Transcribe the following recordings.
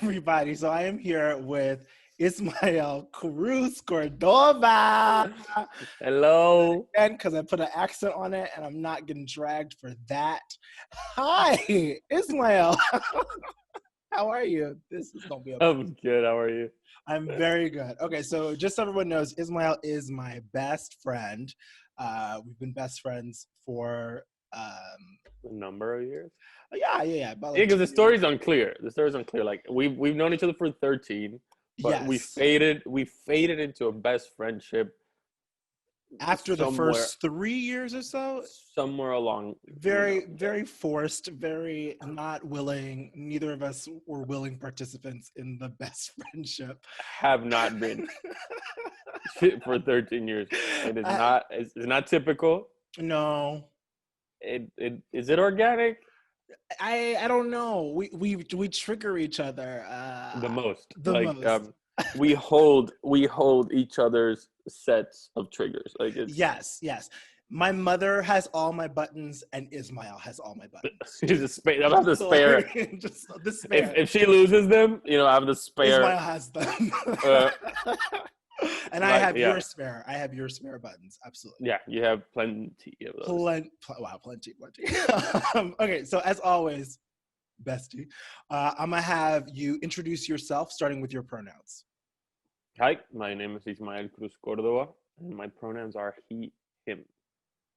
everybody. So I am here with Ismael Cruz Cordova. Hello. Again, because I put an accent on it and I'm not getting dragged for that. Hi, Ismael. How are you? This is going to be a I'm good. How are you? I'm very good. Okay, so just so everyone knows, Ismael is my best friend. We've been best friends for A number of years. yeah. About Yeah, like because 2 the years. story's unclear. Like we've known each other for 13, but we Yes. faded into a best friendship After the somewhere first 3 years or so, somewhere along. very forced, very not willing. Neither of us were willing participants in the best friendship. Have not been for 13 years. It is not. It's not typical. No, It is it organic? I don't know. We trigger each other The most. the Like most. we hold each other's sets of triggers. Like it's Yes. My mother has all my buttons, and Ismael has all my buttons. she's a spare. I have the spare. Just the spare. If she loses them, I have the spare. Ismael has them. Uh, And I have yeah. your spare. I have your spare buttons. Absolutely. Yeah, you have plenty of those. Plenty. Okay, so as always, bestie, I'm gonna have you introduce yourself, starting with your pronouns. Hi, my name is Ismael Cruz Cordova, and my pronouns are he, him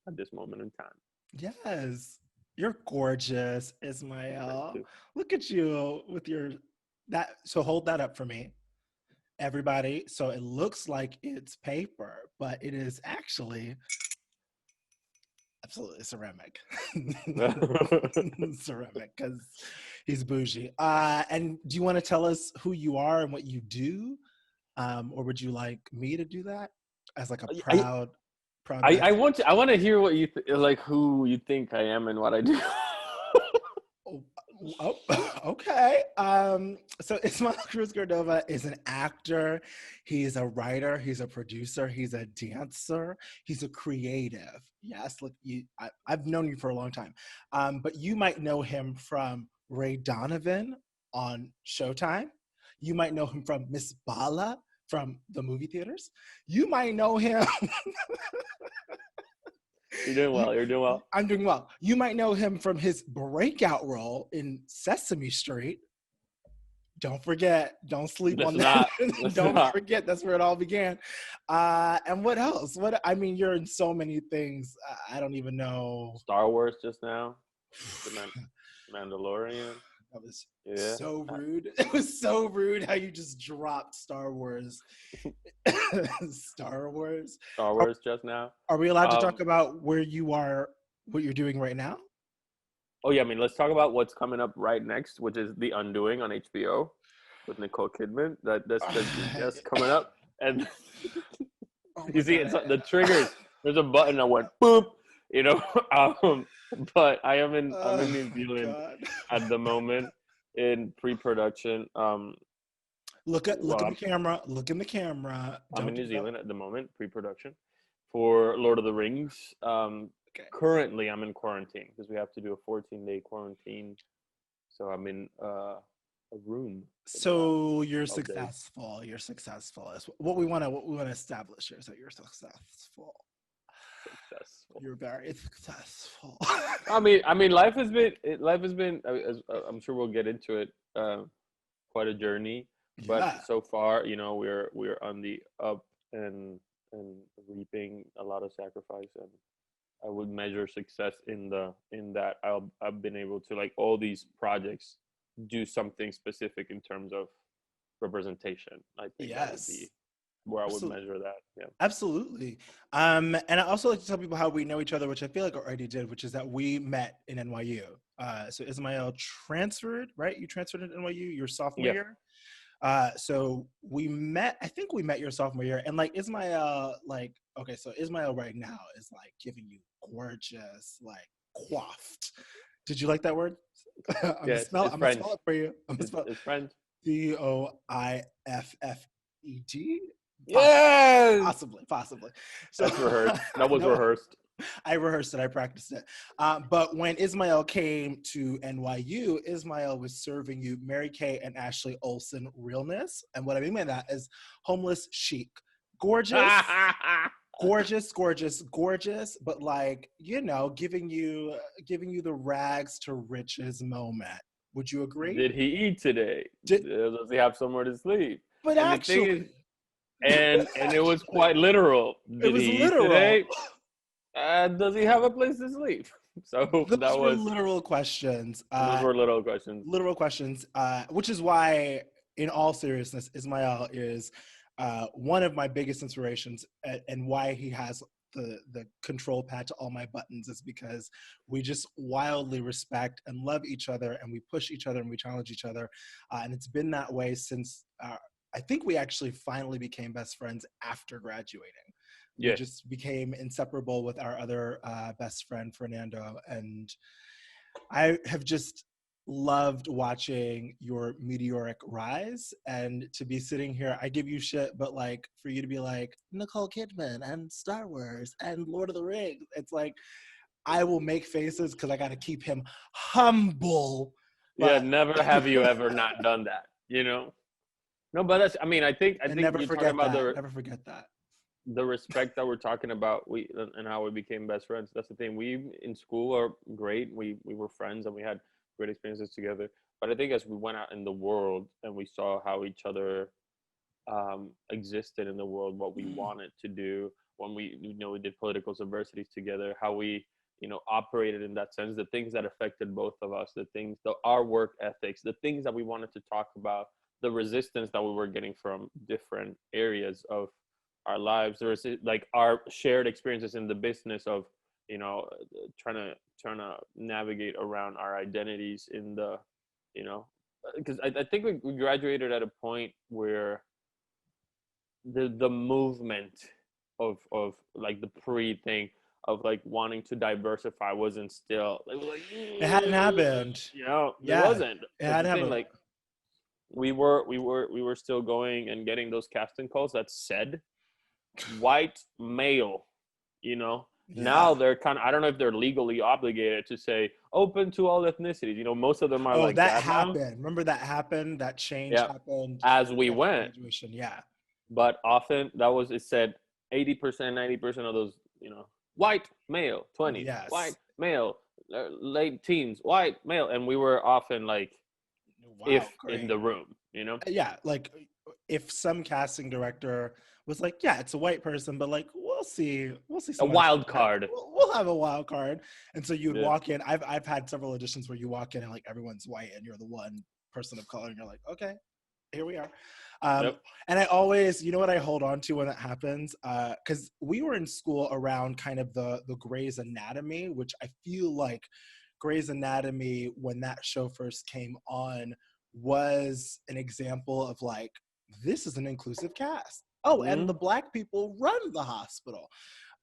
at this moment in time. Yes, you're gorgeous, Ismael. Thank you. Look at you with your that. So hold that up for me, everybody. So it looks like it's paper, but it is actually absolutely ceramic. Ceramic, because he's bougie. And do you want to tell us who you are and what you do? Or would you like me to do that as like a proud I want to hear what you like, who you think I am and what I do. Oh, okay. So Ismael Cruz Cordova is an actor. He's a writer. He's a producer. He's a dancer. He's a creative. Yes, look, I've known you for a long time. But you might know him from Ray Donovan on Showtime. You might know him from Miss Bala from the movie theaters. You might know him. You're doing well. I'm doing well. You might know him from his breakout role in Sesame Street. Don't forget. Don't sleep on that. Don't forget. That's where it all began. And what else? You're in so many things. I don't even know. Star Wars just now. The Mandalorian. That was so rude. It was so rude how you just dropped Star Wars. Star Wars Just now. Are we allowed to talk about where you are, what you're doing right now? Oh yeah, let's talk about what's coming up right next, which is The Undoing on HBO with Nicole Kidman. That's just coming up, and you see it's the triggers. There's a button that went boop, But I am in New Zealand at the moment in pre-production. Look in the camera. Look in the camera. I'm in New Zealand at the moment, pre-production for Lord of the Rings. Currently, I'm in quarantine because we have to do a 14-day quarantine. So I'm in a room. So you're successful. You're successful. What we want to establish here is that you're successful. You're very successful. Life has been. I'm sure we'll get into it. Quite a journey. But so far, we're on the up and reaping a lot of sacrifice, and I would measure success in that I've been able to, like, all these projects do something specific in terms of representation. I think that would be where I would measure that. Yeah, absolutely. And I also like to tell people how we know each other, which I feel like I already did, which is that we met in NYU. So Ismael transferred, right? You transferred to NYU your sophomore year. So we met your sophomore year, and like Ismael, so Ismael right now is like giving you gorgeous, like coiffed. Did you like that word? I'm gonna spell it for you. It's French. Coiffed. Yes! Possibly. So, that's rehearsed. That was rehearsed. I rehearsed it. I practiced it. But when Ismael came to NYU, Ismael was serving you Mary Kay and Ashley Olsen realness. And what I mean by that is homeless chic. Gorgeous, gorgeous, gorgeous, gorgeous, but like, you know, giving you the rags to riches moment. Would you agree? Did he eat today? Does he have somewhere to sleep? But And actually, the thing is, and it was quite literal. Did he eat today? Does he have a place to sleep? So those were literal questions. Those were literal questions. Literal questions, which is why, in all seriousness, Ismael is one of my biggest inspirations, and why he has the control pad to all my buttons is because we just wildly respect and love each other, and we push each other and we challenge each other, and it's been that way since I think we actually finally became best friends after graduating. We just became inseparable with our other best friend, Fernando. And I have just loved watching your meteoric rise. And to be sitting here, I give you shit, but like for you to be like, Nicole Kidman and Star Wars and Lord of the Rings, it's like, I will make faces because I got to keep him humble. But... Yeah, never have you ever not done that, you know? No, but that's, I think never you're forget talking about that. Never forget that. The respect that we're talking about, and how we became best friends. That's the thing. We in school are great. We were friends and we had great experiences together. But I think as we went out in the world and we saw how each other existed in the world, what we wanted to do, when we did political subversities together, how we operated in that sense, the things that affected both of us, our work ethics, the things that we wanted to talk about, the resistance that we were getting from different areas of our lives. There was like our shared experiences in the business of trying to navigate around our identities in the because I think we graduated at a point where the movement of like the pre-thing of like wanting to diversify wasn't still like it hadn't happened. It wasn't. It hadn't happened. Like we were still going and getting those casting calls that said white male, Now they're kind of, I don't know if they're legally obligated to say open to all ethnicities. Most of them are like that happened now. Remember that happened, that change happened as we went. Yeah, but often it said 80%, 90% of those, white male, 20s, white male, late teens, white male, and we were often like in the room, Yeah, like if some casting director was like, yeah, it's a white person, but like we'll see a wild card. We'll have a wild card. And so you'd walk in. I've had several auditions where you walk in and like everyone's white and you're the one person of color and you're like, okay, here we are. And I always, what I hold on to when that happens, because we were in school around kind of the Grey's Anatomy, which I feel like Grey's Anatomy, when that show first came on, was an example of like, this is an inclusive cast. And the Black people run the hospital.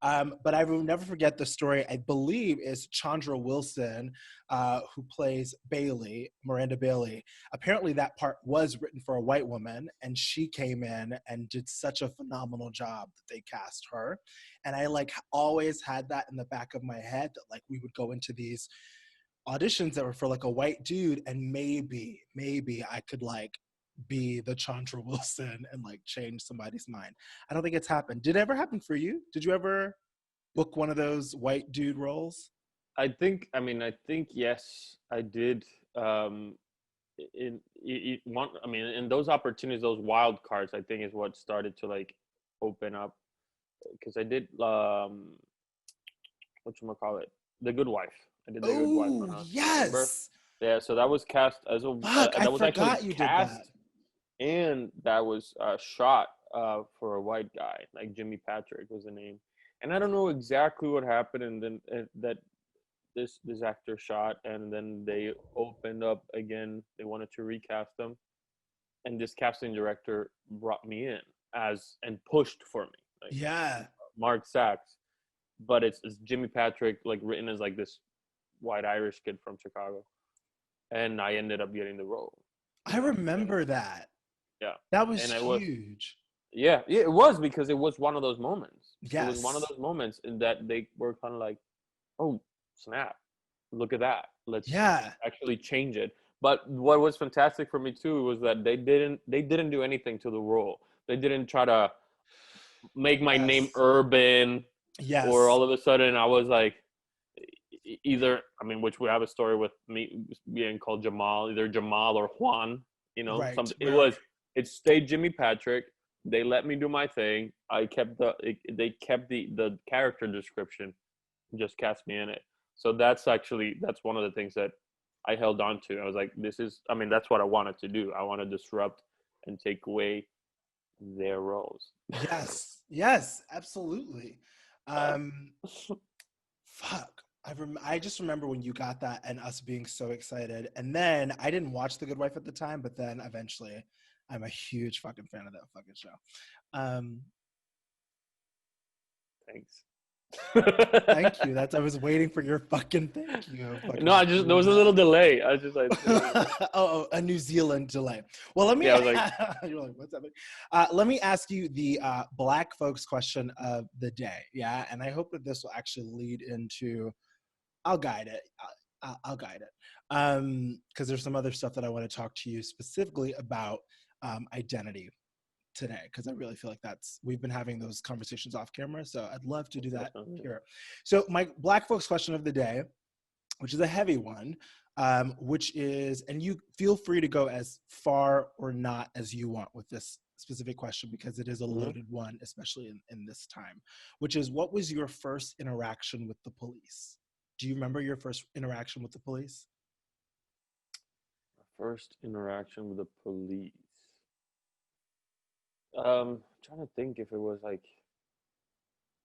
But I will never forget the story, I believe, is Chandra Wilson, who plays Bailey, Miranda Bailey. Apparently that part was written for a white woman, and she came in and did such a phenomenal job that they cast her. And I like always had that in the back of my head that like we would go into these auditions that were for like a white dude, and maybe I could like be the Chandra Wilson and like change somebody's mind. I don't think it's happened. Did it ever happen for you? Did you ever book one of those white dude roles? I think yes, I did. In those opportunities, those wild cards, I think is what started to like open up. Because I did whatchamacallit, The Good Wife. I did The Good Wife. Yes. Remember? Yeah, so that was cast as a that was actually cast, and that was shot for a white guy, like Jimmy Patrick was the name. And I don't know exactly what happened, and then that this actor shot, and then they opened up again. They wanted to recast them, and this casting director brought me in and pushed for me. Like, Mark Sachs, but it's Jimmy Patrick, like written as like this white Irish kid from Chicago, and I ended up getting the role. I remember that. Yeah, that was huge. Yeah, it was, because it was one of those moments. It was one of Yes. those moments in that they were kind of like, oh snap, look at that, let's Yeah. actually change it. But what was fantastic for me too was that they didn't do anything to the role. They didn't try to make my name Yes. urban, or Yes. all of a sudden I was like, either, I mean, which we have a story with me being called Jamal, either Jamal or Juan, Right. something. Right. It stayed Jimmy Patrick. They let me do my thing. I kept they kept the character description, just cast me in it. So that's one of the things that I held on to. I was like, I mean, that's what I wanted to do. I want to disrupt and take away their roles. Yes. Yes. Absolutely. Um, fuck. I just remember when you got that and us being so excited. And then I didn't watch The Good Wife at the time, but then eventually I'm a huge fucking fan of that fucking show. Um, Thanks. Thank you. I was waiting for your fucking thank you. No, Fucking there was a little delay. I was just like, a New Zealand delay. Well, let me. yeah, I was like, You're like, what's happening? Let me ask you the Black folks question of the day. Yeah, and I hope that this will actually lead into. I'll guide it. I'll guide it. Because there's some other stuff that I want to talk to you specifically about identity today, because I really feel like we've been having those conversations off camera, so I'd love to do that here. So my Black folks question of the day, which is a heavy one, which is, and you feel free to go as far or not as you want with this specific question, because it is a loaded one, especially in this time, which is, what was your first interaction with the police? Do you remember your first interaction with the police? first interaction with the police. Trying to think if it was like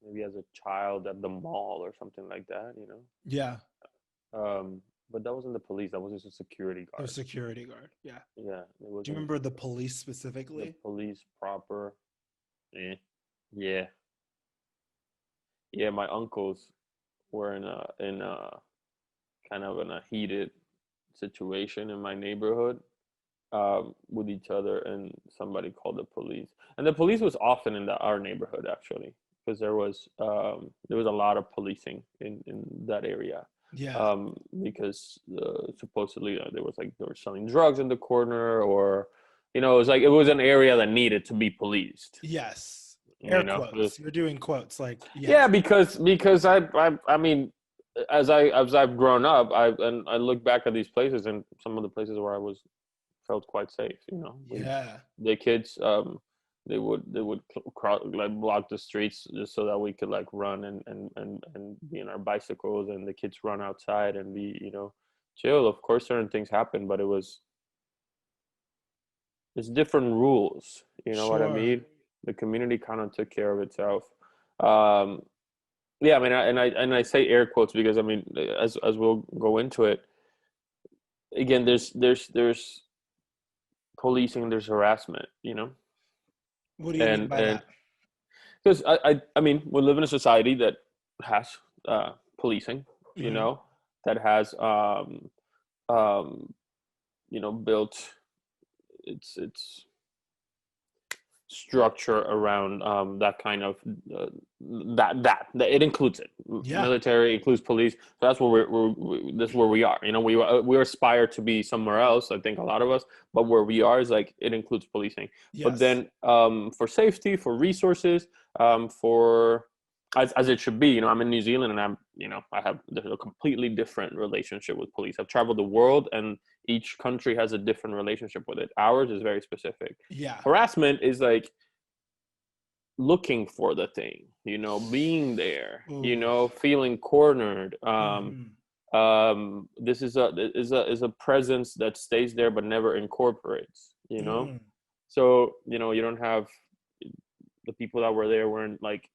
maybe as a child at the mall or something like that, Yeah. But that wasn't the police. That was just a security A guard. security guard. Yeah. Yeah, it Do you wasn't remember the police the specifically? police proper. Yeah, yeah. My uncles were in a kind of in a heated situation in my neighborhood, with each other, and somebody called the police. And the police was often in our neighborhood, actually, because there was a lot of policing in that area. Yeah. Because supposedly they were selling drugs in the corner, or it was an area that needed to be policed. Yes. Air You know, quotes. You're doing quotes like, yeah, yes. because I mean, as I've grown up, I look back at these places, and some of the places where I felt quite safe. Yeah. The kids, they would like block the streets just so that we could like run and be in our bicycles, and the kids run outside and be chill. Of course, certain things happen, but it's different rules. You know what I Sure. mean? The community kind of took care of itself. Um, yeah, I mean, I say air quotes because I mean, as we'll go into it, again, there's policing, there's harassment, What do you mean and by that? because I mean, we live in a society that has policing, Hmm. that has built its structure around that kind of that it includes it. Yeah. Military includes police. So that's where that's where we are. We aspire to be somewhere else. I think a lot of us, but where we are is like it includes policing. But Yes. then for safety, for resources, for as it should be. I'm in New Zealand, and I have a completely different relationship with police. I've traveled the world, and each country has a different relationship with it. Ours is very specific. Yeah. Harassment is like looking for the thing, being there, Ooh. feeling cornered. Hmm. This is a presence that stays there but never incorporates. Mm. So you don't have the people that were there weren't like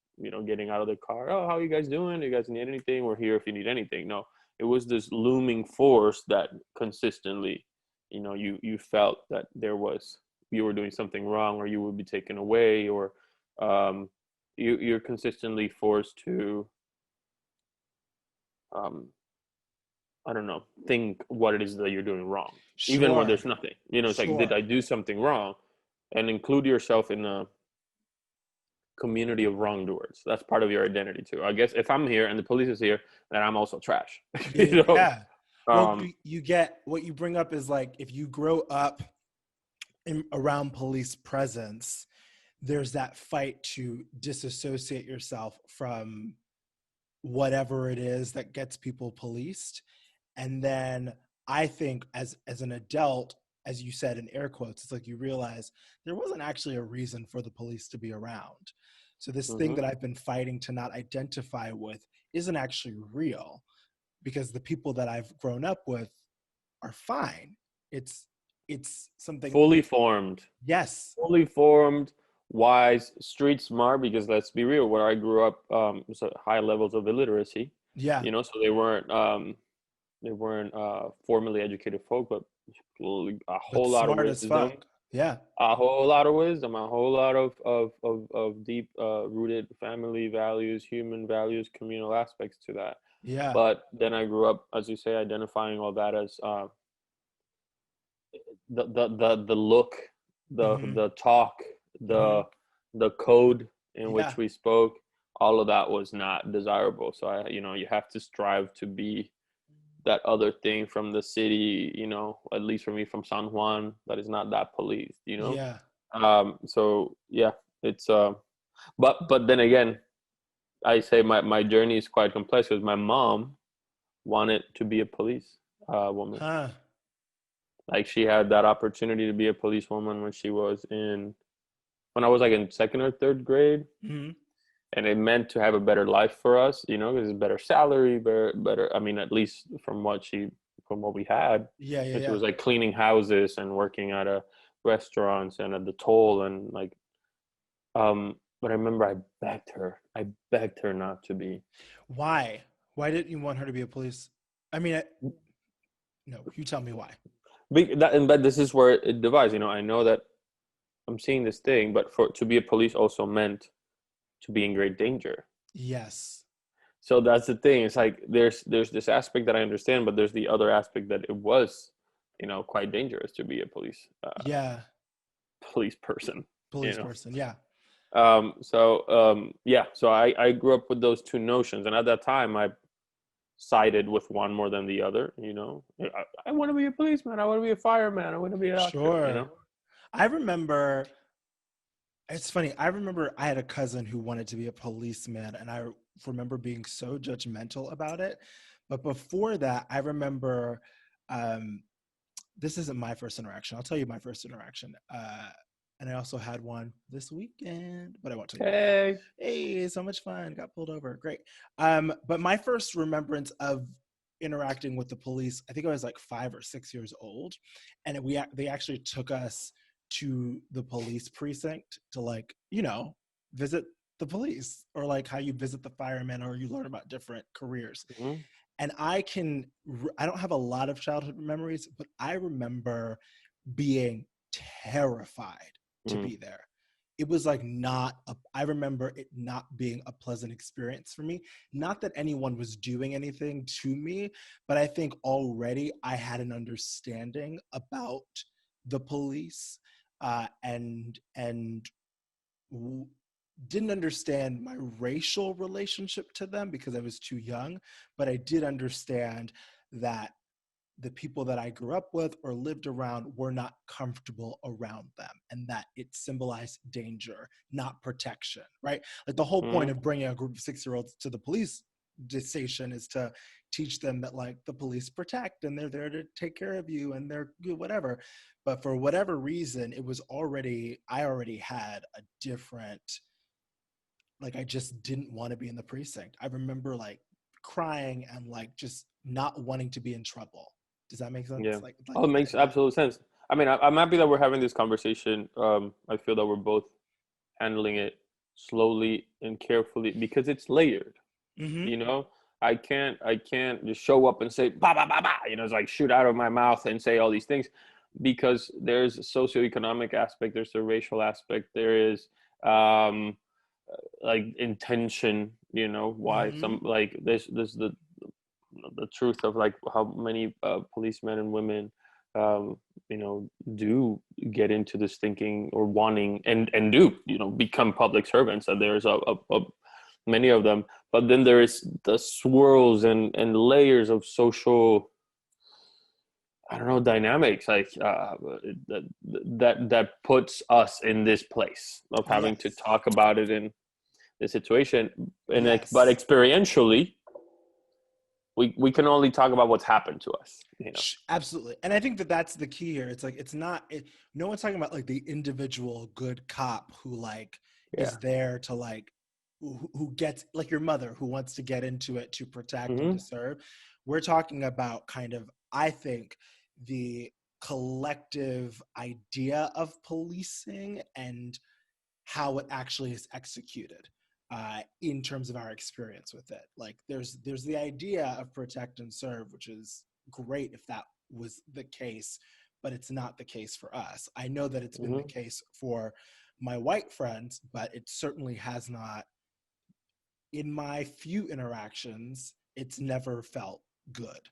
getting out of the car. Oh, how are you guys doing? Do you guys need anything? We're here if you need anything. No, it was this looming force that consistently, you felt that you were doing something wrong, or you would be taken away, or um, you're consistently forced to um, I don't know, think what it is that you're doing wrong, even when Sure. there's nothing. It's like, did Sure. I do something wrong? And include yourself in community of wrongdoers. That's part of your identity too. I guess if I'm here and the police is here, then I'm also trash. You know? Yeah. Well, you get what you bring up is like if you grow up around police presence, there's that fight to disassociate yourself from whatever it is that gets people policed. And then I think as an adult, as you said in air quotes, it's like you realize there wasn't actually a reason for the police to be around. So this thing that I've been fighting to not identify with isn't actually real, because the people that I've grown up with are fine. It's something fully formed. Yes. Fully formed, wise, street smart, because let's be real, where I grew up, was high levels of illiteracy. Yeah. You know, so they weren't formally educated folk, but a whole lot of wisdom. Yeah. A whole lot of wisdom, a whole lot of deep rooted family values, human values, communal aspects to that. Yeah. But then I grew up, as you say, identifying all that as the look, the talk, the code in which we spoke. All of that was not desirable. So you have to strive to be that other thing from the city, at least for me, from San Juan, that is not that policed, Yeah. So yeah, it's but then again, I say my journey is quite complex because my mom wanted to be a police woman. Like she had that opportunity to be a policewoman when I was like in second or third grade. And it meant to have a better life for us, because it's better salary, better. I mean, at least from what we had. Yeah. And she was like cleaning houses and working at a restaurants and at the toll and like, but I remember I begged her not to be. Why didn't you want her to be a police? I mean, no, you tell me why. But this is where it divides. I know that I'm seeing this thing, but to be a police also meant to be in great danger. Yes. So that's the thing. It's like there's this aspect that I understand, but there's the other aspect that it was, quite dangerous to be a police person. Yeah. So I grew up with those two notions, and at that time I sided with one more than the other. I want to be a policeman. I want to be a fireman. I want to be a doctor. Sure. I remember. It's funny. I remember I had a cousin who wanted to be a policeman, and I remember being so judgmental about it. But before that, I remember, this isn't my first interaction. I'll tell you my first interaction. And I also had one this weekend, but I won't tell you. Hey, so much fun. Got pulled over. Great. But my first remembrance of interacting with the police, I think I was like 5 or 6 years old. And they actually took us to the police precinct to visit the police, or like how you visit the firemen, or you learn about different careers. And I don't have a lot of childhood memories, but I remember being terrified to be there. It was like I remember it not being a pleasant experience for me. Not that anyone was doing anything to me, but I think already I had an understanding about the police, and didn't understand my racial relationship to them because I was too young, but I did understand that the people that I grew up with or lived around were not comfortable around them, and that it symbolized danger, not protection, right? Like the whole point of bringing a group of 6-year-olds to the police station is to teach them that like the police protect and they're there to take care of you and they're whatever. But for whatever reason, I already had a different, like I just didn't want to be in the precinct. I remember like crying and like just not wanting to be in trouble. Does that make sense? Yeah. It makes absolute sense. I mean, I'm happy that we're having this conversation. I feel that we're both handling it slowly and carefully because it's layered. I can't just show up and say ba ba ba ba. It's like shoot out of my mouth and say all these things, because there's a socioeconomic aspect, there's a racial aspect, there is like intention. Why some like there's the truth of like how many policemen and women do get into this thinking or wanting and do, become public servants. And there's a many of them, but then there is the swirls and layers of social, I don't know, dynamics, like that puts us in this place of having to talk about it in this situation. And but experientially, we can only talk about what's happened to us. Absolutely. And I think that that's the key here. It's like, it's not, no one's talking about like the individual good cop who like is there to like, who gets, like your mother who wants to get into it to protect and to serve. We're talking about kind of, I think, the collective idea of policing and how it actually is executed in terms of our experience with it. Like there's the idea of protect and serve, which is great if that was the case, but it's not the case for us. I know that it's been the case for my white friends, but it certainly has not. In my few interactions, it's never felt good.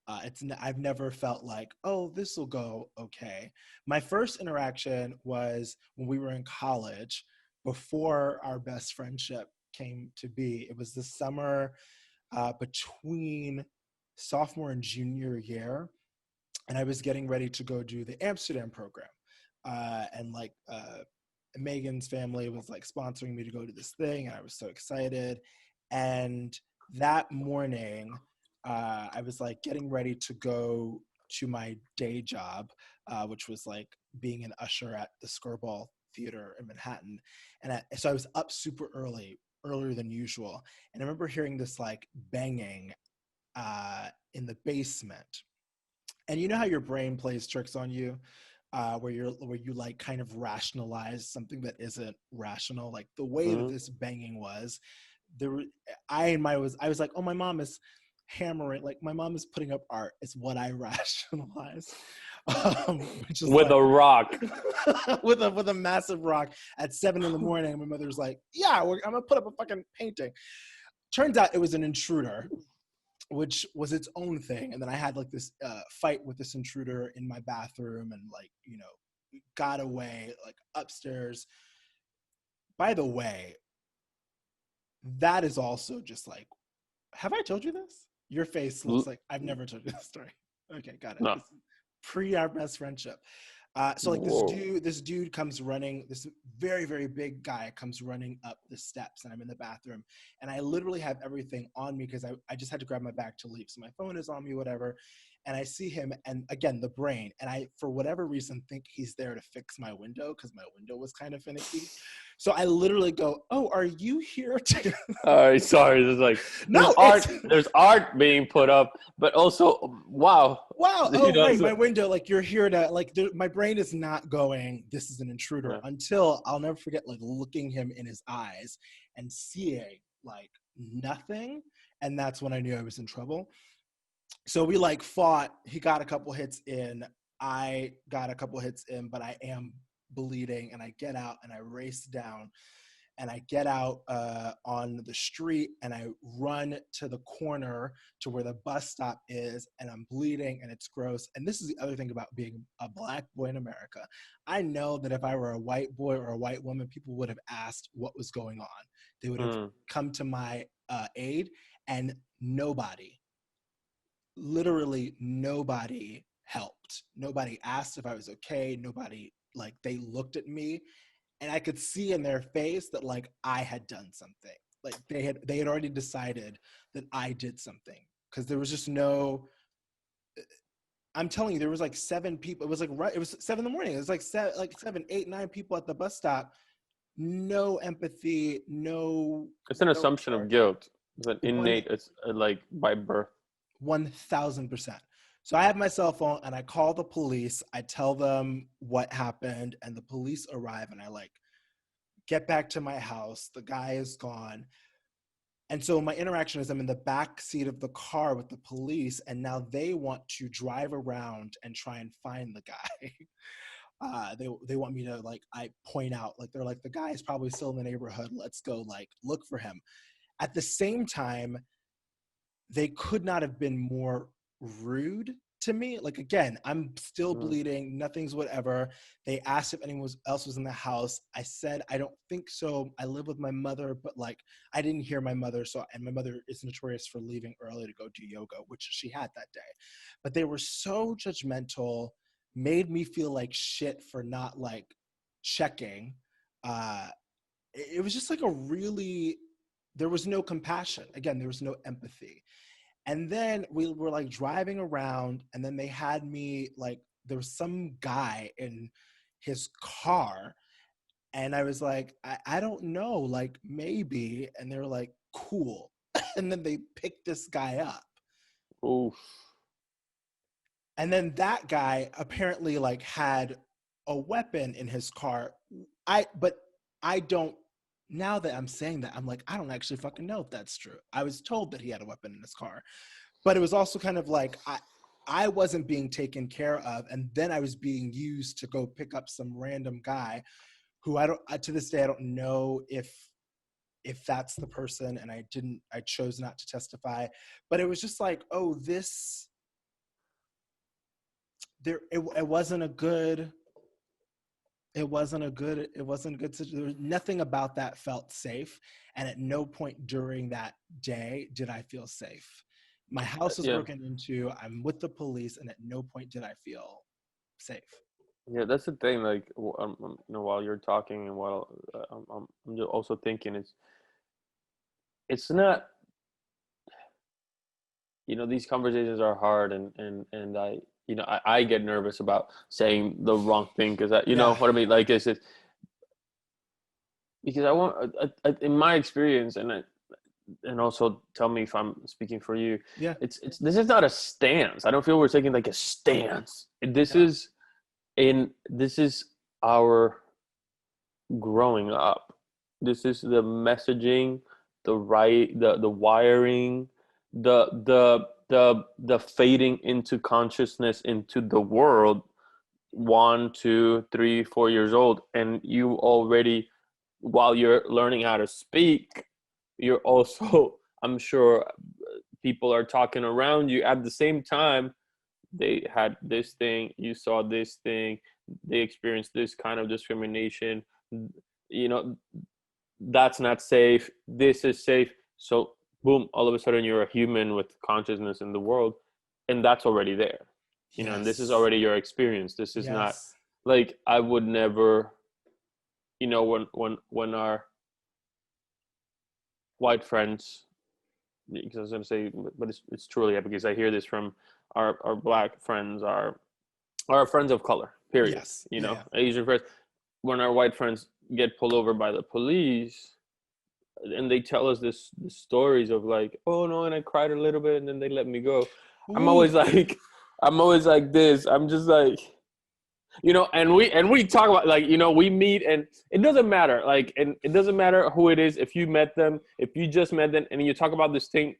I've never felt like, oh, this will go okay. My first interaction was when we were in college, before our best friendship came to be. It was the summer between sophomore and junior year, and I was getting ready to go do the Amsterdam program. And like Megan's family was like sponsoring me to go to this thing, and I was so excited. And that morning, I was like getting ready to go to my day job, which was like being an usher at the Skirball Theater in Manhattan. And so I was up super early, earlier than usual. And I remember hearing this like banging in the basement. And you know how your brain plays tricks on you, where you like kind of rationalize something that isn't rational. Like the way that this banging was, I was like, oh, my mom is hammering, like my mom is putting up art. Is what I rationalized, which is with like, a rock, with a massive rock at 7 a.m. My mother's like, yeah, I'm gonna put up a fucking painting. Turns out it was an intruder, which was its own thing. And then I had like this fight with this intruder in my bathroom, and like, got away like upstairs. By the way, that is also just like, have I told you this? Your face looks like I've never told you this story. Okay, got it. No. Pre our best friendship. So like this dude comes running, this very, very big guy comes running up the steps, and I'm in the bathroom, and I literally have everything on me because I just had to grab my bag to leave. So my phone is on me, whatever. And I see him, and again, the brain, and I, for whatever reason, think he's there to fix my window because my window was kind of finicky. So I literally go, oh, are you here to... Sorry, there's like, there's art being put up, but also, wow. Oh, right, my window, like you're here to, like, my brain is not going, this is an intruder, until I'll never forget, like, looking him in his eyes and seeing, like, nothing. And that's when I knew I was in trouble. So we like fought. He got a couple hits in. I got a couple hits in, but I am bleeding. And I get out and I race down, and I get out on the street, and I run to the corner to where the bus stop is, and I'm bleeding, and it's gross. And this is the other thing about being a Black boy in America. I know that if I were a white boy or a white woman, people would have asked what was going on. They would have come to my aid, and literally nobody helped. Nobody asked if I was okay. Nobody, like, they looked at me, and I could see in their face that like I had done something. Like they had already decided that I did something, because there was just no. I'm telling you, there was like 7 people. It was like it was 7 in the morning. It was like 7, 8, 9 people at the bus stop. No empathy. No. It's an assumption of guilt. It's an innate. It's like by birth. 1,000%. So I have my cell phone, and I call the police. I tell them what happened, and the police arrive, and I like get back to my house. The guy is gone. And so my interaction is I'm in the back seat of the car with the police, and now they want to drive around and try and find the guy. They want me to, like, I point out, like, they're like, the guy is probably still in the neighborhood. Let's go, like, look for him. At the same time, they could not have been more rude to me, like, again, I'm still bleeding, nothing's whatever. They asked if anyone else was in the house. I said, I don't think so. I live with my mother, but like, I didn't hear my mother. And my mother is notorious for leaving early to go do yoga, which she had that day. But they were so judgmental, made me feel like shit for not like checking. It was just like there was no compassion. Again, there was no empathy. And then we were like driving around, and then they had me like, there was some guy in his car, and I was like, I don't know, like maybe. And they were like, cool. And then they picked this guy up. Oof. And then that guy apparently like had a weapon in his car. But I don't, now that I'm saying that, I'm like, I don't actually fucking know if that's true. I was told that he had a weapon in his car, but it was also kind of like, I wasn't being taken care of. And then I was being used to go pick up some random guy who to this day, I don't know if that's the person. And I chose not to testify, but it was just like, oh, it wasn't a good situation. There was nothing about that felt safe. And at no point during that day did I feel safe. My house was broken into, I'm with the police, and at no point did I feel safe. Yeah, that's the thing. Like, while you're talking, and while I'm just also thinking, it's not, these conversations are hard, and I get nervous about saying the wrong thing, because you know what I mean. Like, it's just because I want, in my experience, and also tell me if I'm speaking for you. Yeah, it's this is not a stance. I don't feel we're taking like a stance. This is our growing up. This is the messaging, the wiring, the fading into consciousness into the world. 1, 2, 3, 4 years old, and you already, while you're learning how to speak, you're also, I'm sure, people are talking around you at the same time. They had this thing, you saw this thing, they experienced this kind of discrimination, that's not safe, this is safe. So boom, all of a sudden you're a human with consciousness in the world, and that's already there. And this is already your experience. This is not like, I would never, when our white friends, because I was going to say, but it's truly, because I hear this from our black friends, our friends of color, period. Asian friends, when our white friends get pulled over by the police, and they tell us this stories of like, oh no, and I cried a little bit, and then they let me go. Ooh. I'm always like this. I'm just like, and we talk about, like, we meet, and it doesn't matter, like, and it doesn't matter who it is. If you met them, if you just met them, and you talk about this thing,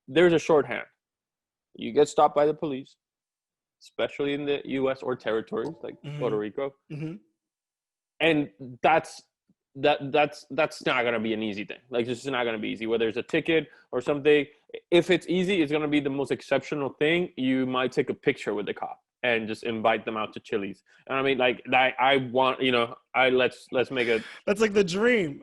there's a shorthand. You get stopped by the police, especially in the U.S. or territories like Puerto Rico, and that's not going to be an easy thing. Like, this is not going to be easy, whether it's a ticket or something. If it's easy, it's going to be the most exceptional thing. You might take a picture with the cop and just invite them out to Chili's. And I mean, like, I want, let's make it. That's like the dream.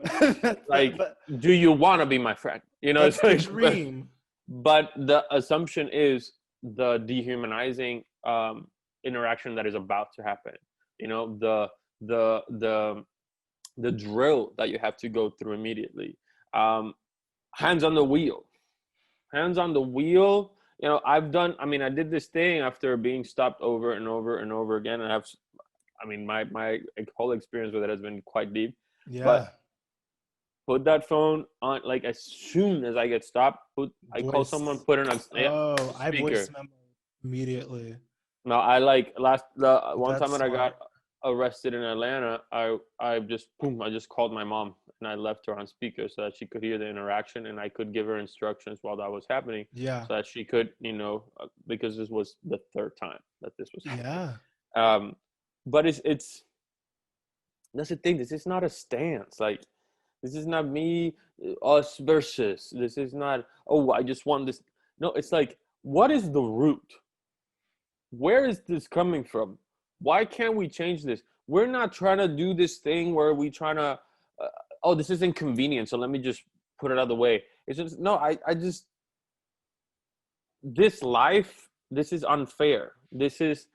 Like, do you want to be my friend? That's the dream. But the assumption is the dehumanizing interaction that is about to happen. The drill that you have to go through immediately. Hands on the wheel. I did this thing after being stopped over and over and over again. And my whole experience with it has been quite deep. Yeah. But put that phone on, like, as soon as I get stopped, I call someone, put it on speaker. I voice memo immediately. No, I one time when I got arrested in Atlanta, I just called my mom, and I left her on speaker so that she could hear the interaction, and I could give her instructions while that was happening. Yeah. So that she could, because this was the third time that this was happening. Yeah. But it's that's the thing. This is not a stance. Like, this is not me, us versus. This is not, oh, I just want this. No, it's like, what is the root? where is this coming from? Why can't we change this? We're not trying to do this thing where we trying to, oh, this is inconvenient, so let me just put it out of the way. It's just, no, I just, this life, this is unfair. This is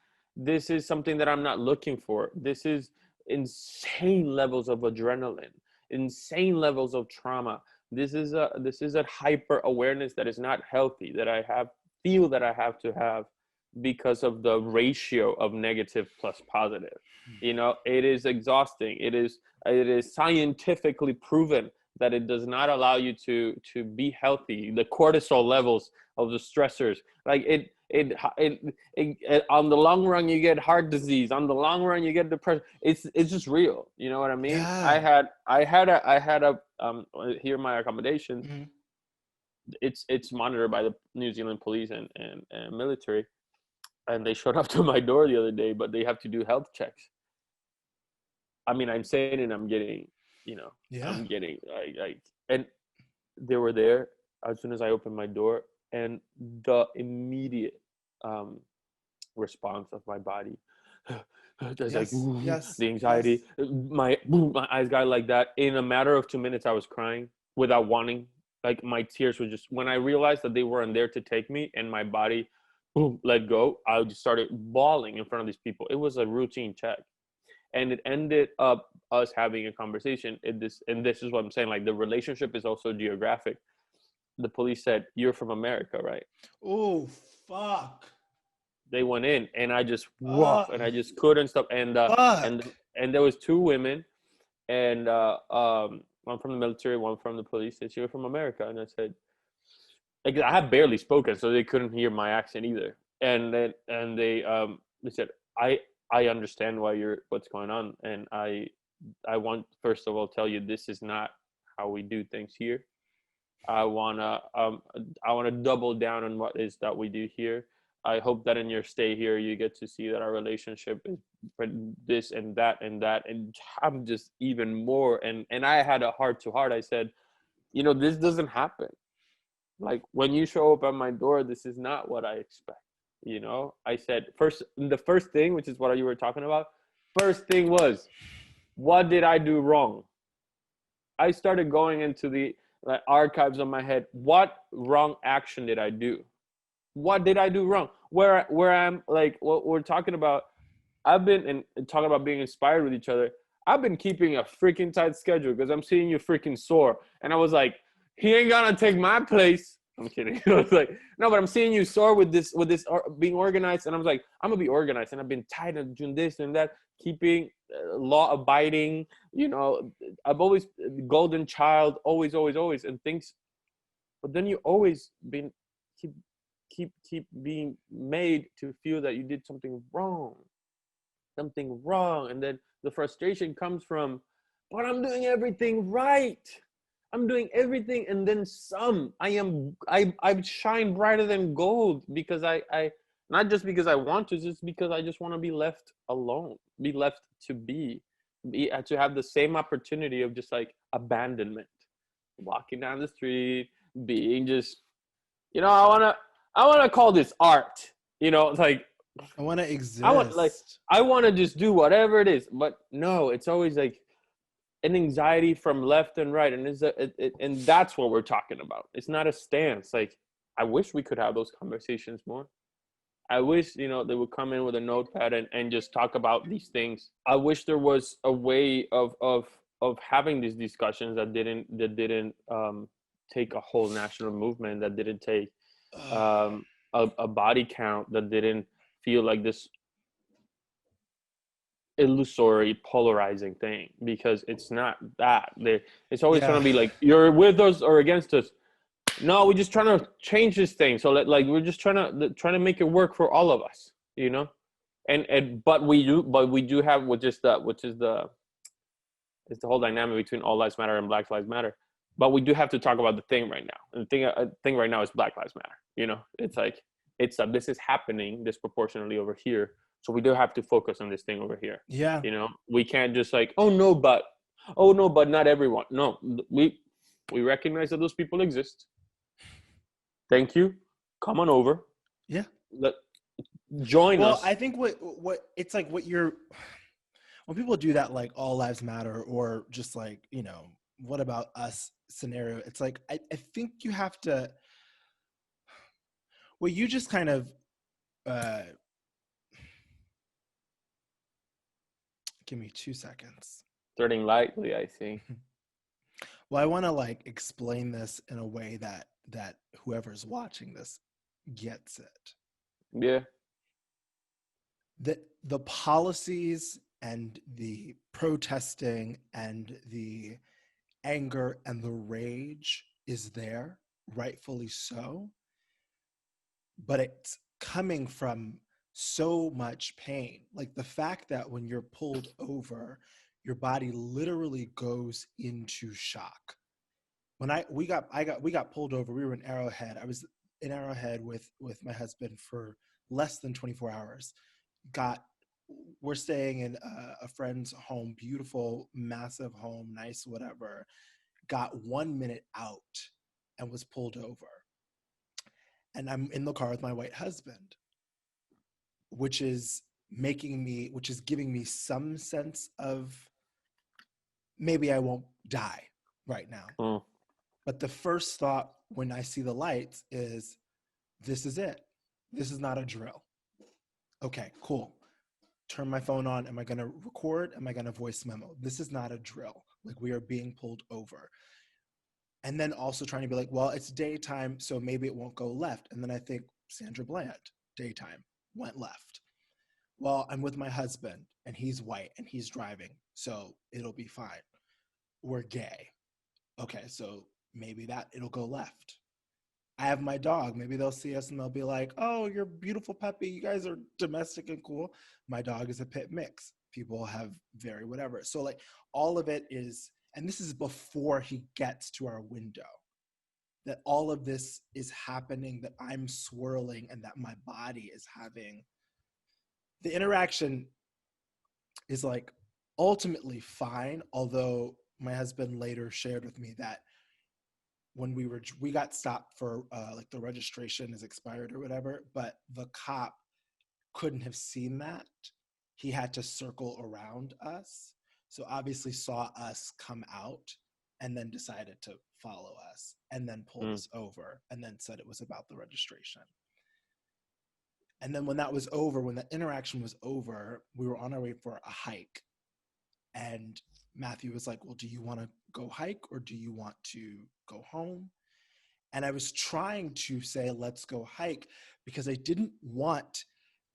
something that I'm not looking for. This is insane levels of adrenaline, insane levels of trauma. This is a hyper awareness that is not healthy, that I feel that I have to have because of the ratio of negative plus positive. You know, it is exhausting. It is scientifically proven that it does not allow you to be healthy. The cortisol levels of the stressors, like it on the long run you get heart disease, on the long run you get depression. It's just real, you know what I mean? Yeah. I had a here my accommodation, Mm-hmm. it's monitored by the New Zealand police and military, and they showed up to my door the other day, but they have to do health checks. I mean, I'm saying it, I'm getting, you know, Yeah. I'm getting like, and they were there as soon as I opened my door, and the immediate response of my body, just Yes. like Yes. the anxiety, Yes. my eyes got like that. In a matter of 2 minutes, I was crying without wanting. Like my tears were just, when I realized that they weren't there to take me, and my body, boom, let go, I just started bawling in front of these people. It was a routine check. And it ended up us having a conversation. And this is what I'm saying. Like, the relationship is also geographic. The police said, "You're from America, right?" Oh, fuck. They went in, and I just woof, and I just couldn't stop. Fuck. And there was 2 women, and one from the military, one from the police. Said, "You're from America," and I said, like, I had barely spoken, so they couldn't hear my accent either. And then they said, I understand what's going on, and I want, first of all, tell you this is not how we do things here. I wanna double down on what is that we do here. I hope that in your stay here you get to see that our relationship is for this and that and that, and I'm just even more. And I had a heart to heart. I said, you know, this doesn't happen. Like, when you show up at my door, this is not what I expect. You know, I said, the first thing, which is what you were talking about, first thing was, what did I do wrong? I started going into the archives of my head. What wrong action did I do? What did I do wrong? Where I'm like, what we're talking about, I've been and talking about being inspired with each other. I've been keeping a freaking tight schedule because I'm seeing you freaking sore. And I was like, he ain't gonna take my place. I'm kidding. I was like, no, but I'm seeing you sore with this being organized. And I was like, I'm gonna be organized. And I've been tired of doing this and that, keeping law abiding. You know, I've always golden child, always, always, always, and things. But then you always keep being made to feel that you did something wrong, and then the frustration comes from, but I'm doing everything right. I'm doing everything and then some. I shine brighter than gold because I not just because I want to, just because I just want to be left alone, be left to to have the same opportunity of just like abandonment, walking down the street, being just, you know, I wanna call this art, you know, like I want to I exist. want to just do whatever it is, but no, it's always like an anxiety from left and right, and and that's what we're talking about. It's not a stance. Like, I wish we could have those conversations more. I wish, you know, they would come in with a notepad and just talk about these things. I wish there was a way of having these discussions that didn't take a whole national movement, that didn't take a body count, that didn't feel like this illusory polarizing thing, because it's not that. It's always Yeah. trying to be like, you're with us or against us. No, we're just trying to change this thing, so like we're just trying to make it work for all of us, you know. And but we do have, it's the whole dynamic between all lives matter and Black Lives Matter. But we do have to talk about the thing right now, and the thing right now is Black Lives Matter. You know, it's like, this is happening disproportionately over here, so we do have to focus on this thing over here. Yeah. You know, we can't just like, oh no, but not everyone. No, we recognize that those people exist. Thank you. Come on over. Yeah. join Well, us. I think what it's like what you're when people do that, like all lives matter, or just like, you know, what about us scenario, it's like I think you have to, well, you just kind of uh give me 2 seconds. Treading lightly, I think. Well, I want to like explain this in a way that whoever's watching this gets it. Yeah. The policies and the protesting and the anger and the rage is there, rightfully so, but it's coming from so much pain. Like the fact that when you're pulled over, your body literally goes into shock. When we got pulled over, we were in Arrowhead. I was in Arrowhead with my husband for less than 24 hours. We're staying in a friend's home, beautiful, massive home, nice, whatever. Got 1 minute out and was pulled over. And I'm in the car with my white husband, which is giving me some sense of maybe I won't die right now. Mm. But the first thought when I see the lights is, this is it. This is not a drill. Okay, cool. Turn my phone on. Am I going to record? Am I going to voice memo? This is not a drill. Like, we are being pulled over. And then also trying to be like, well, it's daytime, so maybe it won't go left. And then I think Sandra Bland, daytime, went left. Well, I'm with my husband, and he's white, and he's driving, so it'll be fine. We're gay. Okay, so maybe it'll go left. I have my dog. Maybe they'll see us and they'll be like, oh, you're beautiful puppy. You guys are domestic and cool. My dog is a pit mix. People have very whatever. So like all of it is, and this is before he gets to our window, that all of this is happening, that I'm swirling and that my body is having. The interaction is like ultimately fine, although my husband later shared with me that when we got stopped for like the registration is expired or whatever, but the cop couldn't have seen that. He had to circle around us. So obviously saw us come out and then decided to follow us and then pulled us over and then said it was about the registration. And then when that was over, when the interaction was over, we were on our way for a hike. And Matthew was like, well, do you want to go hike or do you want to go home? And I was trying to say, let's go hike, because I didn't want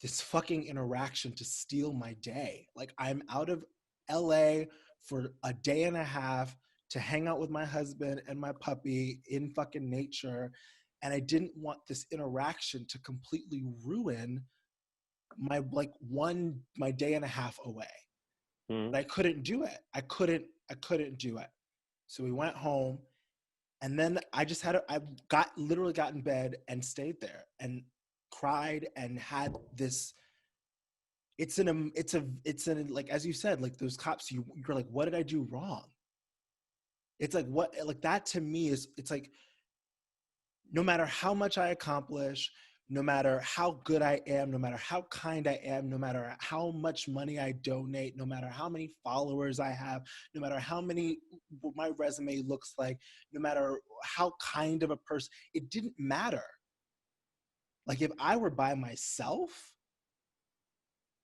this fucking interaction to steal my day. Like, I'm out of LA for a day and a half to hang out with my husband and my puppy in fucking nature. And I didn't want this interaction to completely ruin my day and a half away. But I couldn't do it. I couldn't do it. So we went home, and then I literally got in bed and stayed there and cried and had this. It's like, as you said, like those cops, you're like, what did I do wrong? It's like, what, like that to me is, it's like, no matter how much I accomplish, no matter how good I am, no matter how kind I am, no matter how much money I donate, no matter how many followers I have, no matter how many my resume looks like, no matter how kind of a person, it didn't matter. Like if I were by myself,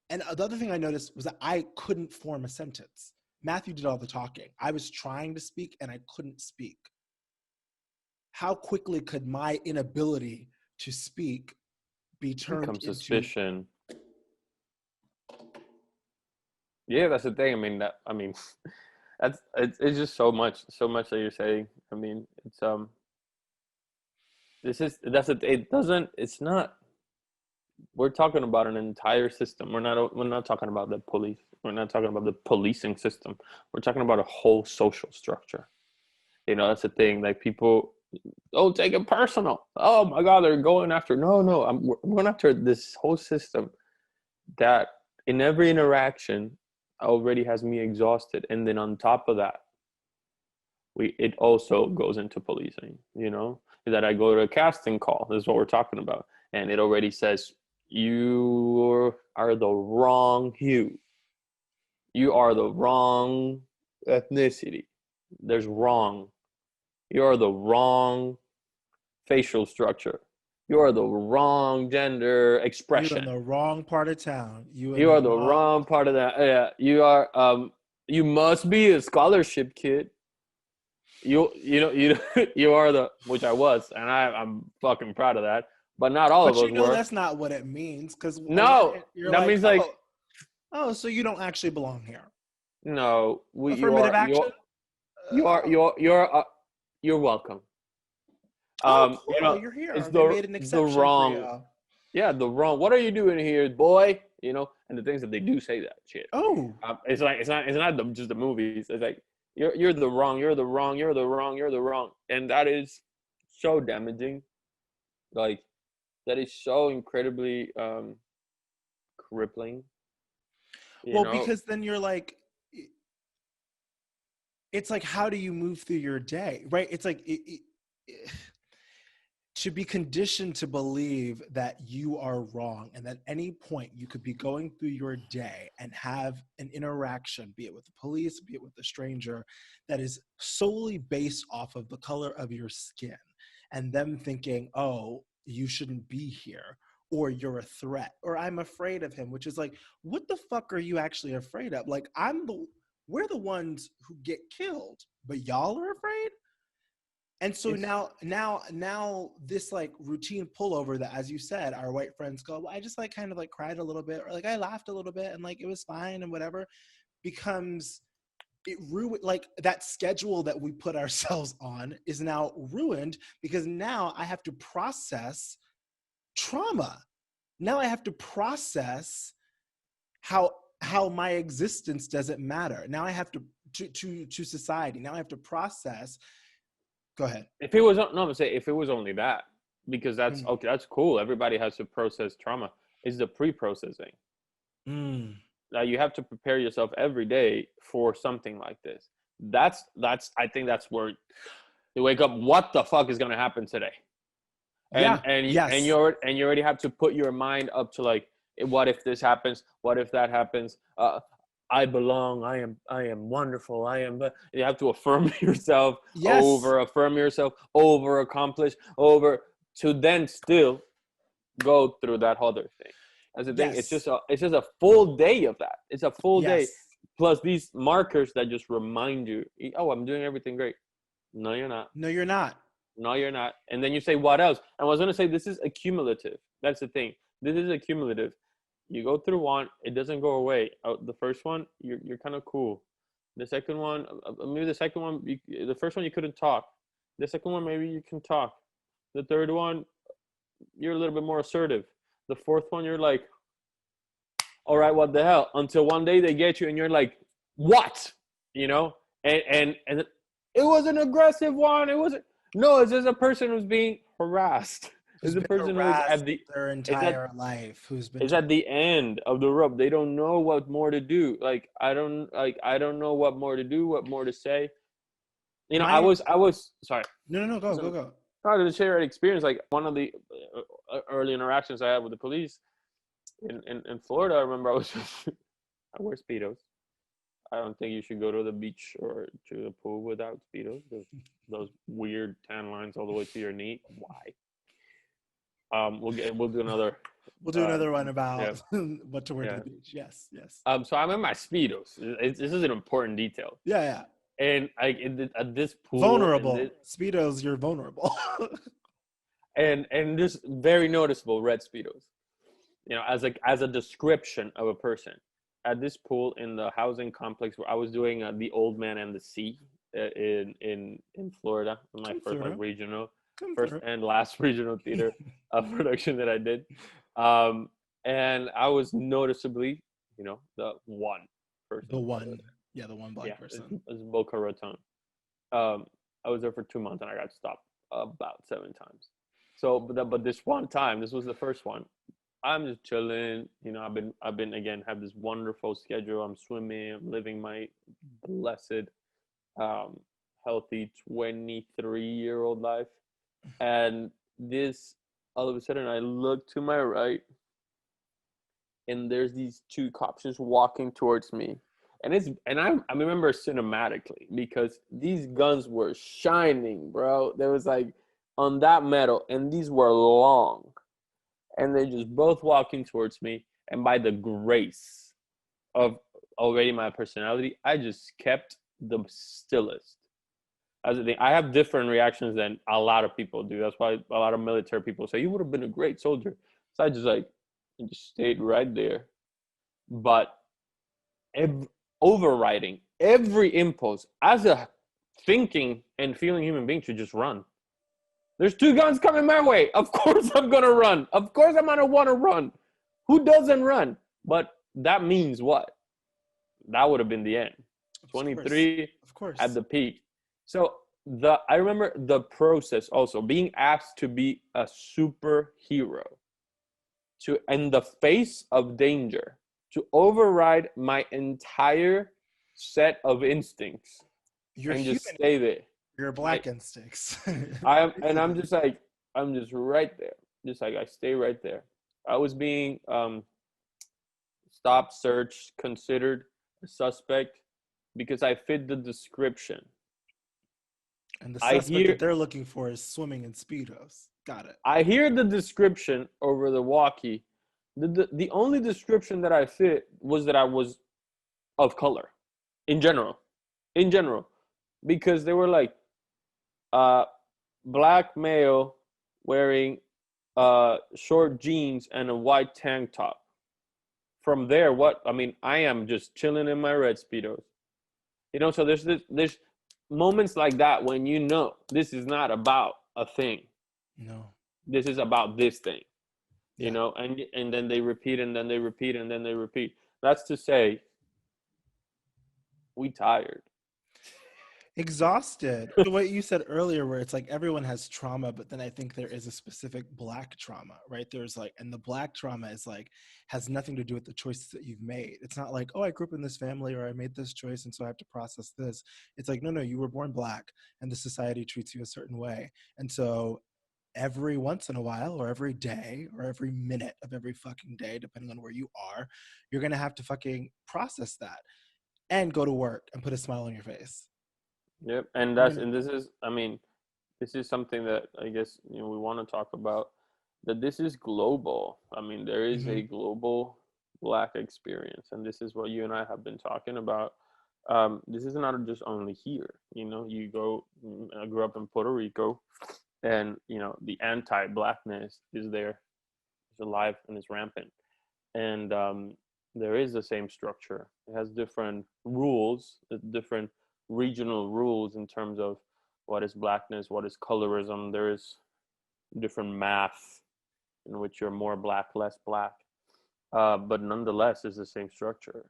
and the other thing I noticed was that I couldn't form a sentence. Matthew did all the talking. I was trying to speak and I couldn't speak. How quickly could my inability to speak be turned Become into suspicion? Yeah, that's the thing. It's just so much that you're saying. I mean, it's not. We're talking about an entire system. We're not talking about the police. We're not talking about the policing system. We're talking about a whole social structure. You know, that's the thing. Like people, oh, take it personal. Oh my God, they're going after. No, I'm going after this whole system that in every interaction already has me exhausted, and then on top of that, it also goes into policing. You know, that I go to a casting call. This is what we're talking about, and it already says you are the wrong hue. You are the wrong ethnicity. There's wrong. You are the wrong facial structure. You are the wrong gender You in expression. the wrong part of town. You are the wrong part of that. Yeah, you are. You must be a scholarship kid. You are the, which I was, and I'm fucking proud of that. But not all of But us you know were. that's not what it means, because No, you're that like, means like oh, so you don't actually belong here. no. You Affirmative are action. you are you're welcome. Oh, You cool. know, You're it's here. They made an the exception for wrong. you. Yeah, the wrong. What are you doing here, boy? You know, and the things that they do say that shit. Oh, It's like it's not just the movies. It's like you're the wrong. You're the wrong. You're the wrong. You're the wrong, and that is so damaging. Like that is so incredibly crippling. You well, know, because then you're like, it's like, how do you move through your day, right? It's like to be conditioned to believe that you are wrong, and at any point you could be going through your day and have an interaction, be it with the police, be it with a stranger, that is solely based off of the color of your skin, and them thinking, oh, you shouldn't be here, or you're a threat, or I'm afraid of him, which is like, what the fuck are you actually afraid of? Like, we're the ones who get killed, but y'all are afraid. And so it's now this like routine pullover that, as you said, our white friends go, well, I just like kind of like cried a little bit, or like I laughed a little bit and like it was fine and whatever, becomes, it ruined, like that schedule that we put ourselves on is now ruined, because now I have to process trauma. Now I have to process how my existence doesn't matter. Now I have to society. Now I have to process. Go ahead. if it was no, I'm gonna say if it was only that, because that's Mm. okay. That's cool. Everybody has to process trauma. It's the pre-processing. Mm. Now you have to prepare yourself every day for something like this. That's I think that's where you wake up. What the fuck is gonna happen today? Yeah. Yes. You already have to put your mind up to like, what if this happens? What if that happens? I belong. I am wonderful. I am. You have to affirm yourself Yes. affirm yourself over, accomplish over, to then still go through that other thing. That's the thing. Yes. It's just a full day of that. It's a full day Yes. plus these markers that just remind you, oh, I'm doing everything great. No, you're not. No, you're not. No, you're not. And then you say, what else? And I was going to say, this is accumulative. That's the thing. This is accumulative. You go through one, it doesn't go away. The first one, you're kind of cool. The second one, maybe the second one, the first one you couldn't talk. The second one, maybe you can talk. The third one, you're a little bit more assertive. The fourth one, you're like, all right, what the hell? Until one day they get you and you're like, what? You know? And it was an aggressive one. It wasn't. No, it's just a person who's being harassed. Who's It's a been person who is harassed at the their it's at entire life? Who's been it's at the end of the rope. They don't know what more to do. I don't know what more to do, what more to say. You know, my I was sorry. no, go, go, So, go. part of the share experience, like one of the early interactions I had with the police in Florida. I remember I was I wear speedos. I don't think you should go to the beach or to the pool without speedos. Those weird tan lines all the way to your knee. Why? We'll do another. We'll do another one Yeah, about what to wear to yeah. the beach. Yes, yes. So I'm in my speedos. This is an important detail. Yeah, yeah. And at this pool Vulnerable. Speedos, you're vulnerable. and this very noticeable red speedos. You know, as a description of a person at this pool in the housing complex where I was doing the Old Man and the Sea in Florida, my Come first like through. regional, Come first through. and last regional theater production that I did, and I was noticeably, the one person The of color. one. Yeah, the one Yeah, black person. it's Boca Raton. I was there for 2 months and I got stopped about 7 times. So, but this one time, this was the first one. I'm just chilling. You know, I've been again have this wonderful schedule. I'm swimming. I'm living my blessed, healthy 23-year-old life. And this, all of a sudden, I look to my right, and there's these two cops just walking towards me. I remember cinematically because these guns were shining, bro. There was like on that metal, and these were long, and they're just both walking towards me. And by the grace of already my personality, I just kept the stillest. As a thing, I have different reactions than a lot of people do. That's why a lot of military people say you would have been a great soldier. So I just stayed right there. But overriding every impulse as a thinking and feeling human being should just run. There's two guns coming my way. Of course I'm gonna run. Of course I'm gonna want to run. Who doesn't run? But that means what? That would have been the end. 23 of course. At the peak. So I remember the process also being asked to be a superhero, to in the face of danger, to override my entire set of instincts and just stay there. Your black instincts. I'm just right there. Just like I stay right there. I was being stopped, searched, considered a suspect because I fit the description. And the suspect that they're looking for is swimming in Speedos. Got it. I hear the description over the walkie. The only description that I fit was that I was of color in general, because they were like black male wearing short jeans and a white tank top. From there, I am just chilling in my red Speedos. So there's moments like that when this is not about a thing. No. This is about this thing. And then they repeat, and then they repeat, and then they repeat. That's to say, we tired. Exhausted. What you said earlier, where it's like everyone has trauma, but then I think there is a specific black trauma, right? There's like, and the black trauma is like, has nothing to do with the choices that you've made. It's not like, oh, I grew up in this family or I made this choice and so I have to process this. It's like, no, you were born black and the society treats you a certain way. And so every once in a while or every day or every minute of every fucking day, depending on where you are, you're going to have to fucking process that and go to work and put a smile on your face. Yep. And this is something that I guess, we want to talk about, that this is global. There is a global black experience, and this is what you and I have been talking about. This is not just only here. I grew up in Puerto Rico, and the anti-blackness is there, it's alive and it's rampant, and there is the same structure. It has different rules, different regional rules in terms of what is blackness, what is colorism. There is different math in which you're more black, less black, but nonetheless it's the same structure.